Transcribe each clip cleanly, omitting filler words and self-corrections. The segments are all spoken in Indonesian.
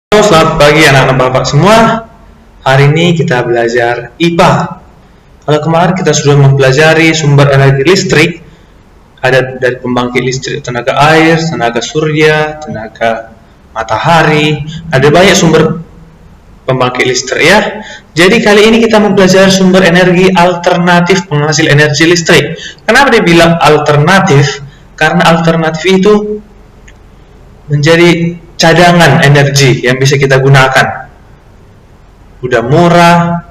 Halo, selamat pagi anak-anak Bapak semua. Hari ini kita belajar IPA. Kalau kemarin kita sudah mempelajari sumber energi listrik, ada dari pembangkit listrik tenaga air, tenaga surya, tenaga matahari, ada banyak sumber pembangkit listrik ya. Jadi kali ini kita mempelajari sumber energi alternatif penghasil energi listrik. Kenapa dia bilang alternatif? Karena alternatif itu menjadi cadangan energi yang bisa kita gunakan. Udah murah,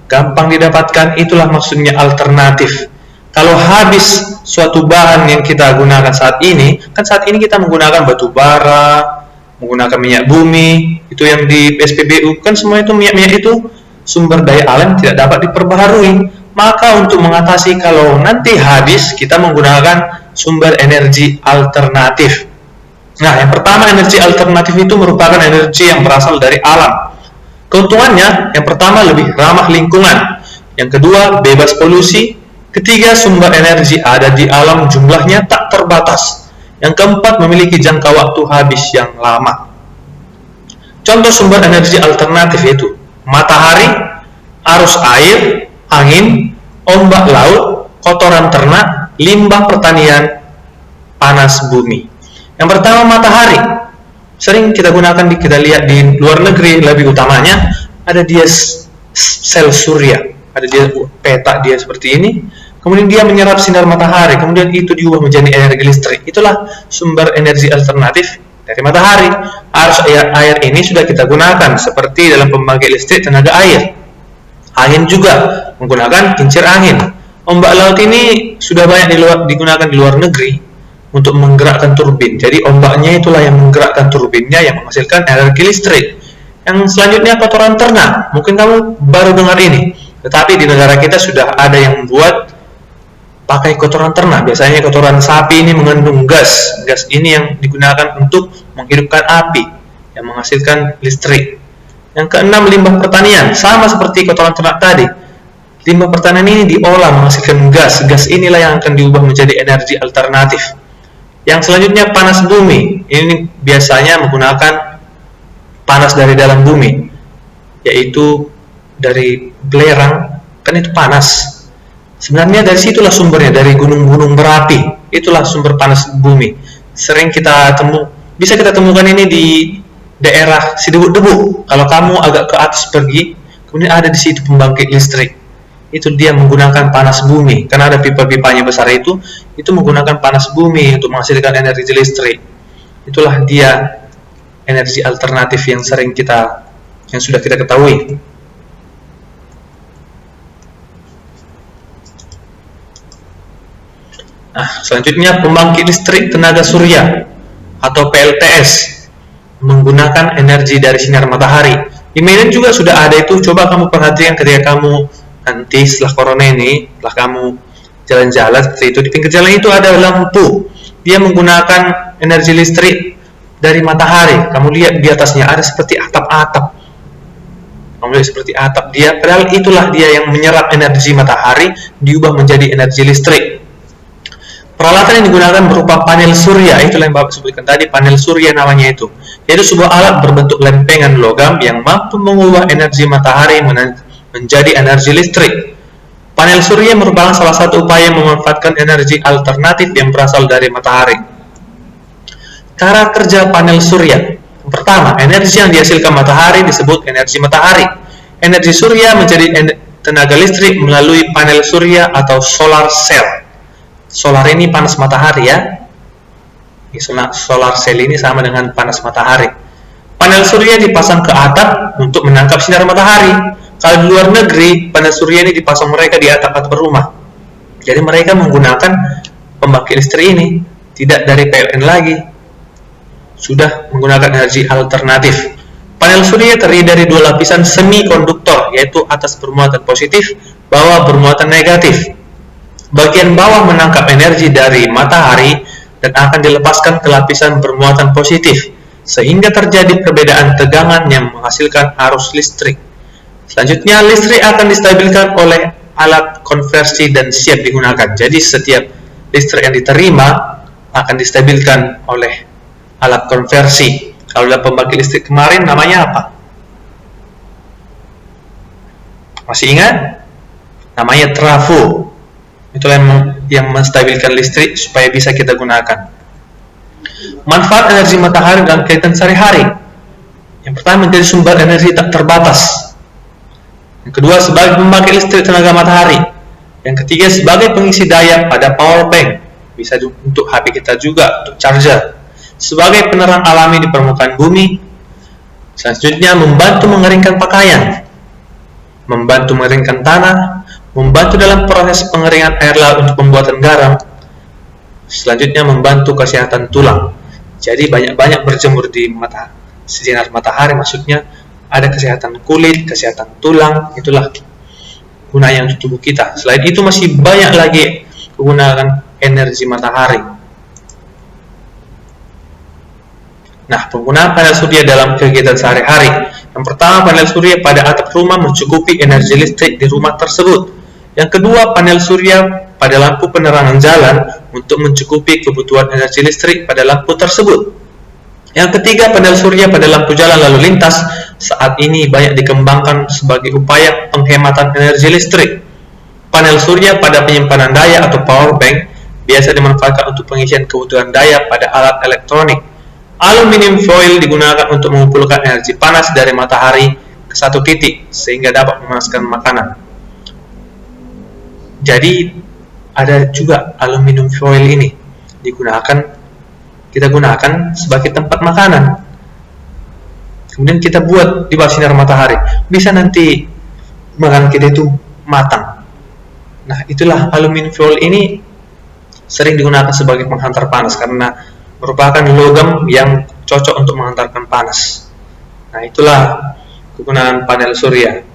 gampang didapatkan, itulah maksudnya alternatif. Kalau habis suatu bahan yang kita gunakan saat ini, kan saat ini kita menggunakan batu bara, menggunakan minyak bumi, itu yang di SPBU, kan semua itu minyak-minyak itu sumber daya alam tidak dapat diperbaharui. Maka untuk mengatasi kalau nanti habis, kita menggunakan sumber energi alternatif. Nah, yang pertama, energi alternatif itu merupakan energi yang berasal dari alam. Keuntungannya, yang pertama lebih ramah lingkungan, yang kedua bebas polusi, ketiga sumber energi ada di alam jumlahnya tak terbatas, yang keempat memiliki jangka waktu habis yang lama. Contoh sumber energi alternatif itu matahari, arus air, angin, ombak laut, kotoran ternak, limbah pertanian, panas bumi. Yang pertama matahari, sering kita gunakan, kita lihat di luar negeri lebih utamanya, ada dia sel surya, ada dia peta dia seperti ini, kemudian dia menyerap sinar matahari, kemudian itu diubah menjadi energi listrik. Itulah sumber energi alternatif dari matahari. Arus air ini sudah kita gunakan seperti dalam pembangkit listrik tenaga air. Angin juga menggunakan kincir angin. Ombak laut ini sudah banyak digunakan di luar negeri untuk menggerakkan turbin. Jadi ombaknya itulah yang menggerakkan turbinnya yang menghasilkan energi listrik. Yang selanjutnya kotoran ternak. Mungkin kamu baru dengar ini, tetapi di negara kita sudah ada yang membuat pakai kotoran ternak. Biasanya kotoran sapi ini mengandung gas. Gas ini yang digunakan untuk menghidupkan api yang menghasilkan listrik. Yang keenam, limbah pertanian. Sama seperti kotoran ternak tadi. Limbah pertanian ini diolah menghasilkan gas. Gas inilah yang akan diubah menjadi energi alternatif. Yang selanjutnya panas bumi. Ini biasanya menggunakan panas dari dalam bumi, yaitu dari belerang, kan itu panas. Sebenarnya dari situlah sumbernya, dari gunung-gunung berapi. Itulah sumber panas bumi. Sering bisa kita temukan ini di daerah Sidebu-debu. Kalau kamu agak ke atas pergi, kemudian ada di situ pembangkit listrik. Itu dia menggunakan panas bumi, karena ada pipa-pipanya besar itu menggunakan panas bumi untuk menghasilkan energi listrik. Itulah dia energi alternatif yang sudah kita ketahui. Nah, selanjutnya pembangkit listrik tenaga surya atau PLTS menggunakan energi dari sinar matahari. Di Medan juga sudah ada itu. Coba kamu perhatikan ketika kamu nanti setelah corona ini, setelah kamu jalan-jalan seperti itu, di pinggir jalan itu ada lampu. Dia menggunakan energi listrik dari matahari. Kamu lihat di atasnya ada seperti atap-atap. Kamu lihat seperti atap dia, padahal itulah dia yang menyerap energi matahari diubah menjadi energi listrik. Peralatan yang digunakan berupa panel surya, itulah yang Bapak sebutkan tadi, panel surya namanya itu. Yaitu sebuah alat berbentuk lempengan logam yang mampu mengubah energi matahari menjadi energi listrik. Panel surya merupakan salah satu upaya memanfaatkan energi alternatif yang berasal dari matahari. Cara kerja panel surya. Pertama, energi yang dihasilkan matahari disebut energi matahari. Energi surya menjadi tenaga listrik melalui panel surya atau solar cell. Solar ini panas matahari ya. Solar cell ini sama dengan panas matahari. Panel surya dipasang ke atap untuk menangkap sinar matahari. Kalau di luar negeri, panel surya ini dipasang mereka di atap-atap rumah. Jadi mereka menggunakan pembangkit listrik ini, tidak dari PLN lagi. Sudah menggunakan energi alternatif. Panel surya terdiri dari dua lapisan semikonduktor, yaitu atas bermuatan positif, bawah bermuatan negatif. Bagian bawah menangkap energi dari matahari dan akan dilepaskan ke lapisan bermuatan positif, sehingga terjadi perbedaan tegangan yang menghasilkan arus listrik. Selanjutnya, listrik akan distabilkan oleh alat konversi dan siap digunakan. Jadi setiap listrik yang diterima akan distabilkan oleh alat konversi. Kalau dalam pembangkit listrik kemarin namanya apa? Masih ingat? Namanya trafo. Itulah yang menstabilkan listrik supaya bisa kita gunakan. Manfaat energi matahari dalam kehidupan sehari-hari. Yang pertama, menjadi sumber energi tak terbatas. Yang kedua, sebagai pembangkit listrik tenaga matahari. Yang ketiga, sebagai pengisi daya pada power bank. Bisa untuk HP kita juga, untuk charger. Sebagai penerang alami di permukaan bumi. Selanjutnya, membantu mengeringkan pakaian, membantu mengeringkan tanah, membantu dalam proses pengeringan air laut untuk pembuatan garam. Selanjutnya, membantu kesehatan tulang. Jadi banyak-banyak berjemur di sinar matahari, maksudnya ada kesehatan kulit, kesehatan tulang, itulah gunanya untuk tubuh kita. Selain itu masih banyak lagi kegunaan energi matahari. Nah, penggunaan panel surya dalam kegiatan sehari-hari. Yang pertama, panel surya pada atap rumah mencukupi energi listrik di rumah tersebut. Yang kedua, panel surya pada lampu penerangan jalan untuk mencukupi kebutuhan energi listrik pada lampu tersebut. Yang ketiga, panel surya pada lampu jalan lalu lintas saat ini banyak dikembangkan sebagai upaya penghematan energi listrik. Panel surya pada penyimpanan daya atau power bank biasa dimanfaatkan untuk pengisian kebutuhan daya pada alat elektronik. Aluminium foil digunakan untuk mengumpulkan energi panas dari matahari ke satu titik sehingga dapat memanaskan makanan. Jadi ada juga aluminium foil ini kita gunakan sebagai tempat makanan. Kemudian kita buat di bawah sinar matahari, bisa nanti makanan kita itu matang. Nah, itulah aluminium foil ini sering digunakan sebagai penghantar panas karena merupakan logam yang cocok untuk menghantarkan panas. Nah, itulah kegunaan panel surya.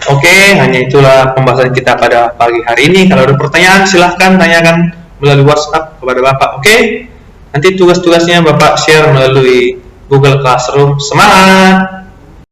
Oke, hanya itulah pembahasan kita pada pagi hari ini. Kalau ada pertanyaan, silahkan tanyakan melalui WhatsApp kepada Bapak. Oke, nanti tugas-tugasnya Bapak share melalui Google Classroom. Semangat!